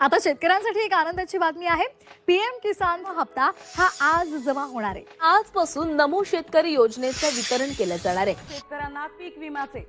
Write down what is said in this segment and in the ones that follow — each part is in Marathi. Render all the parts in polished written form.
आता शेतकऱ्यांसाठी एक आनंदाची बातमी आहे। पीएम किसान हप्ता हा आज जमा होणार आहे। आजपासून नमो शेतकरी योजनेचं वितरण केलं जाणार आहे। शेतकऱ्यांना पीक विम्याचे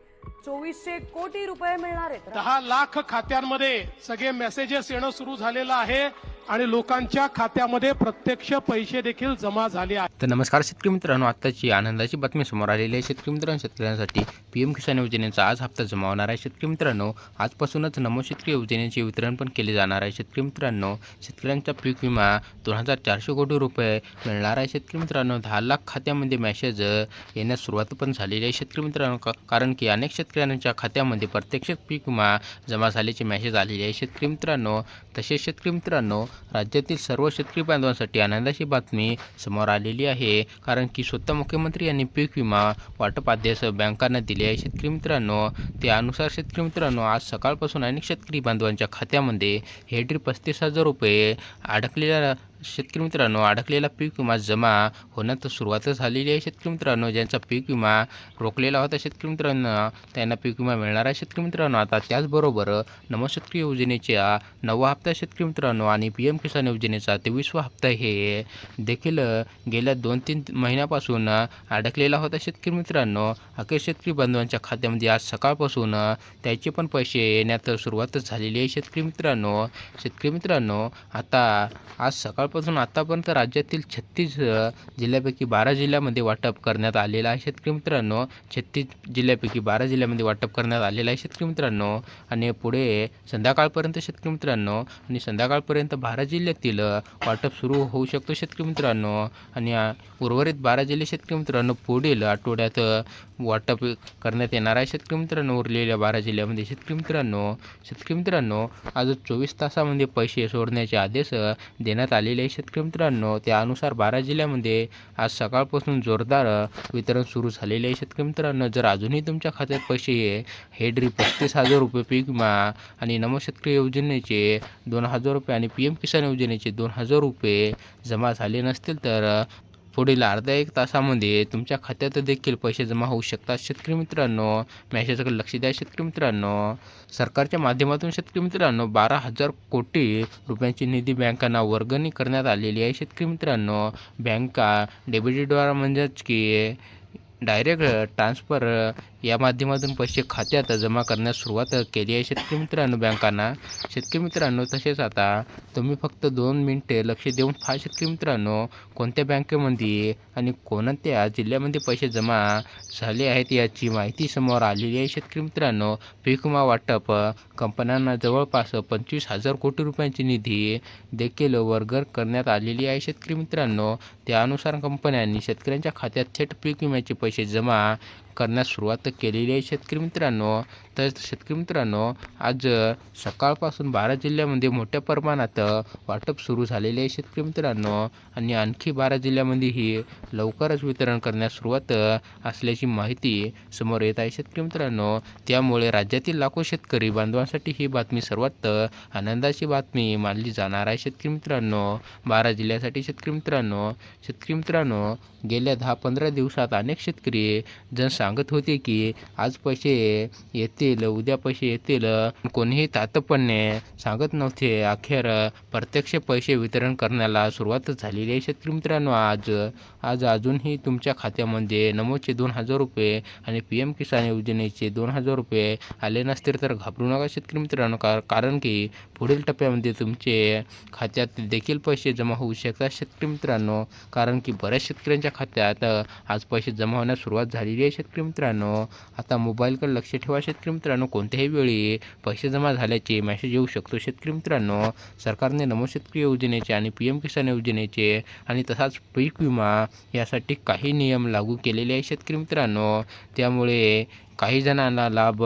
2400 कोटी रुपये मिळणार आहेत। 10 लाख खात्यांमध्ये सगळे मेसेजेस येणं सुरू झालेलं आहे आणि लोकांच्या खात्यामध्ये प्रत्यक्ष पैसे देखील जमा झाले आहेत। तर नमस्कार शेतकरी मित्रांनो, आत्ताची आनंदाची बातमी समोर आलेली आहे। शेतकरी मित्रांनो, शेतकऱ्यांसाठी पीएम किसान योजनेचा आज हप्ता जमा होणार आहे। शेतकरी मित्रांनो, आजपासूनच नमो शेतकरी योजनेचे वितरण पण केले जाणार आहे। शेतकरी मित्रांनो, शेतकऱ्यांचा पीक विमा 2400 कोटी रुपये मिळणार आहे। शेतकरी मित्रांनो, 10 लाख खात्यामध्ये मेसेज येण्यास सुरुवात पण झालेली आहे। शेतकरी मित्रांनो, कारण की अनेक शेतकऱ्यांच्या खात्यामध्ये प्रत्यक्ष पीक विमा जमा झाल्याचे मेसेज आलेले आहे। शेतकरी मित्रांनो, तसेच शेतकरी मित्रांनो, राज्यातील सर्व शेतकरी बांधवांसाठी आनंदाची बातमी समोर आलेली आहे, कारण की स्वतः मुख्यमंत्री यांनी पीक विमा वाटप आदेश बँकांना दिले आहे। शेतकरी मित्रांनो, त्यानुसार शेतकरी मित्रांनो, आज सकाळपासून अनेक शेतकरी बांधवांच्या खात्यामध्ये हेक्टरी 35,000 रुपये अडकलेला पीक विमा जमा होण्यास सुरुवात झालेली आहे। शेतकरी मित्रांनो, ज्यांचा पीक विमा रोखलेला होता शेतकरी मित्रांनो, त्यांना पीक विमा मिळणार आहे। शेतकरी मित्रांनो, आता त्याचबरोबर नमो शेतकरी योजनेचा 9वा हप्ता शेतकरी मित्रांनो आणि पीएम किसान योजनेचा 23वा हप्ता हे देखील गेल्या 2-3 महिन्यापासून अडकलेला होता। शेतकरी मित्रांनो, अखेर शेतकरी बांधवांच्या खात्यामध्ये आज सकाळपासून त्याचे पण पैसे येण्यास सुरुवात झालेली आहे। शेतकरी मित्रांनो, आता आज सकाळपासून आतापर्यंत राज्यातील 36 जिल्ह्यापैकी 12 जिल्ह्यामध्ये वाटप करण्यात आलेलं आहे। शेतकरी मित्रांनो, 36 जिल्ह्यापैकी 12 जिल्ह्यामध्ये वाटप करण्यात आलेलं आहे शेतकरी मित्रांनो, आणि पुढे संध्याकाळपर्यंत शेतकरी मित्रांनो, आणि संध्याकाळपर्यंत 12 जिल्ह्यातील वाटप सुरू होऊ शकतो शेतकरी मित्रांनो, आणि उर्वरित 12 जिल्हे शेतकरी मित्रांनो पुढील आठवड्यात वाटप करण्यात येणार आहे। शेतकरी मित्रांनो, उरलेल्या 12 जिल्ह्यामध्ये शेतकरी मित्रांनो आज 24 तासामध्ये पैसे सोडण्याचे आदेश देण्यात आलेले आहे। शेतकरी मित्रांनो, त्यानुसार 12 जिल्ह्यामध्ये आज सकाळपासून जोरदार वितरण सुरू झालेले आहे। शेतकरी मित्रांनो, जर अजूनही तुमच्या खात्यात पैसे हेक्टरी 35,000 रुपये पीक विमा आणि नमो शेतकरी योजनेचे 2,000 रुपये आणि पीएम किसान योजनेचे 2,000 रुपये जमा झाले नसतील तर पुढील अर्ध्या 1 तासामध्ये तुमच्या खात्यात देखील पैसे जमा होऊ शकतात। शेतकरी मित्रांनो, मेसेजकडे लक्ष द्या। शेतकरी मित्रांनो, सरकारच्या माध्यमातून शेतकरी मित्रांनो 12,000 कोटी रुपयांची निधी बँकांना वर्गणी करण्यात आलेली आहे। शेतकरी मित्रांनो, बँका डेबिटद्वारा म्हणजेच की डायरेक्ट ट्रान्सफर या माध्यमातून पैसे खात्यात जमा करण्यास सुरुवात केली आहे शेतकरी मित्रांनो बँकांना। शेतकरी मित्रांनो, तसेच आता तुम्ही फक्त 2 मिनिटे लक्ष देऊन पहा शेतकरी मित्रांनो, कोणत्या बँकेमध्ये आणि कोणत्या जिल्ह्यामध्ये पैसे जमा झाले आहेत याची माहिती समोर आलेली आहे। शेतकरी मित्रांनो, पीक विमा वाटप कंपन्यांना जवळपास 25,000 कोटी रुपयांची निधी देखील वर्ग करण्यात आलेली आहे। शेतकरी मित्रांनो, त्यानुसार कंपन्यांनी शेतकऱ्यांच्या खात्यात थेट पीक विम्याचे पैसे जमा करण्यास सुरुवात केलेली आहे शेतकरी मित्रांनो। तर शेतकरी मित्रांनो, आज सकाळपासून 12 जिल्ह्यामध्ये मोठ्या प्रमाणात वाटप सुरू झालेले आहे शेतकरी मित्रांनो, आणि आणखी 12 जिल्ह्यामध्येही लवकरच वितरण करण्यास सुरुवात असल्याची माहिती समोर येत आहे शेतकरी मित्रांनो। त्यामुळे राज्यातील लाखो शेतकरी बांधवांसाठी ही बातमी सर्वात आनंदाची बातमी मानली जाणार आहे शेतकरी मित्रांनो। 12 जिल्ह्यासाठी शेतकरी मित्रांनो, गेल्या 10-15 दिवसात अनेक शेतकरी सांगत होते की आज पैसे येतील, उद्या पैसे येतील, कोणीही तातडपणे सांगत नव्हते। अखेर प्रत्यक्ष पैसे वितरण करण्याला सुरुवात झालेली आहे शेतकरी मित्रांनो। आज अजूनही तुमच्या खात्यामध्ये नमोचे 2,000 रुपये आणि पीएम किसान योजनेचे 2,000 रुपये आले नसतील तर घाबरू नका शेतकरी मित्रांनो, कारण की पुढील टप्प्यामध्ये तुमचे खात्यात देखील पैसे जमा होऊ शकतात शेतकरी मित्रांनो, कारण की बऱ्याच शेतकऱ्यांच्या खात्यात आज पैसे जमा होण्यास सुरुवात झालेली आहे शेतकरी मित्रांनो। आता मोबाईलकडे लक्ष ठेवा शेतकरी मित्रांनो, कोणत्याही वेळी पैसे जमा झाल्याचे मेसेज येऊ शकतो शेतकरी मित्रांनो। सरकारने नमो शेतकरी योजनेचे आणि पीएम किसान योजनेचे आणि तसाच पीक विमा यासाठी काही नियम लागू केलेले आहे शेतकरी मित्रांनो। त्यामुळे काही जणांना लाभ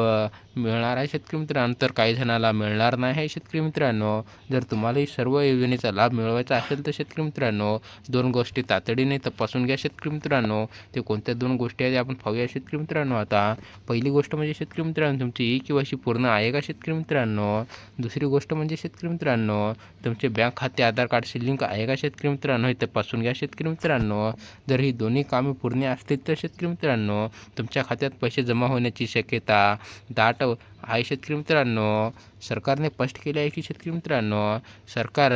मिळणार आहे शेतकरी मित्रांनो, तर काही जणांना मिळणार नाही आहे शेतकरी मित्रांनो। जर तुम्हालाही सर्व योजनेचा लाभ मिळवायचा असेल तर शेतकरी मित्रांनो, 2 गोष्टी तातडीने तपासून घ्या शेतकरी मित्रांनो। ते कोणत्या 2 गोष्टी आहेत आपण पाहूया शेतकरी मित्रांनो। आता पहिली गोष्ट म्हणजे शेतकरी मित्रांनो, तुमची ई-केवायसी पूर्ण आहे का शेतकरी मित्रांनो। दुसरी गोष्ट म्हणजे शेतकरी मित्रांनो, तुमचे बँक खाते आधार कार्डशी लिंक आहे का शेतकरी मित्रांनो, हे तपासून घ्या शेतकरी मित्रांनो। जर ही दोन्ही कामे पूर्ण असतील तर शेतकरी मित्रांनो, तुमच्या खात्यात पैसे जमा होण्याची शक्यता 10% आहे शेतकरी मित्रांनो. सरकारने स्पष्ट केले आहे की शेतकरी मित्रांनो, सरकार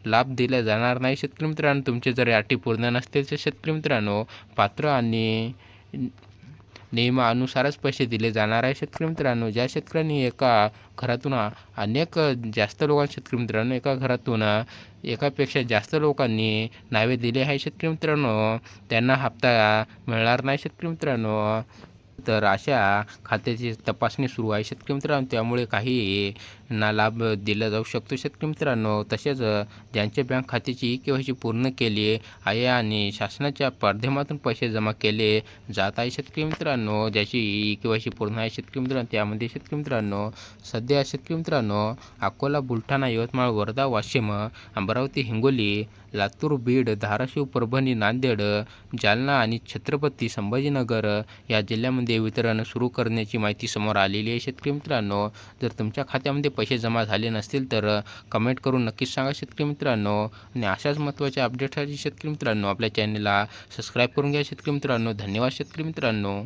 लाभ दिला जाणार नाही शेतकरी मित्रांनो. तुमचे जर अटी पूर्ण नसतील तर शेतकरी मित्रांनो पात्र आणि नियमानुसारच पैसे दिले जाणार आहे शेतकरी मित्रांनो. ज्या शेतकऱ्यांनी एका घरातून अनेक जास्त लोकांना शेतकरी मित्रांनो एका घरातून एकापेक्षा जास्त लोकांनी नावे दिले आहे शेतकरी मित्रांनो, त्यांना हप्ता मिळणार नाही शेतकरी मित्रांनो. तर अशा खात्याची तपासणी सुरू आहे शेतकरी मित्रांनो, त्यामुळे काही ना लाभ दिला जाऊ शकतो शेतकरी मित्रांनो. तसेच ज्यांच्या बँक खात्याची KYC पूर्ण केली आहे आणि शासनाच्या माध्यमातून पैसे जमा केले जात आहे शेतकरी मित्रांनो, ज्याची KYC पूर्ण आहे शेतकरी मित्रांनो, त्यामध्ये शेतकरी मित्रांनो सध्या शेतकरी मित्रांनो अकोला, बुलढाणा, यवतमाळ, वर्धा, वाशिम, अमरावती, हिंगोली, लातूर, बीड, धाराशिव, परभणी, नांदेड, जालना आणि छत्रपती संभाजीनगर या जिल्ह्यामध्ये वितरण सुरू करण्याची माहिती समोर आलेली आहे शेतकरी मित्रांनो. जर तुमच्या खात्यामध्ये पैसे जमा झाले नसतील तर कमेंट करून नक्कीच सांगा शेतकरी मित्रांनो. आणि अशाच महत्त्वाच्या अपडेटसाठी शेतकरी मित्रांनो आपल्या चॅनलला सबस्क्राईब करून घ्या शेतकरी मित्रांनो. धन्यवाद शेतकरी मित्रांनो.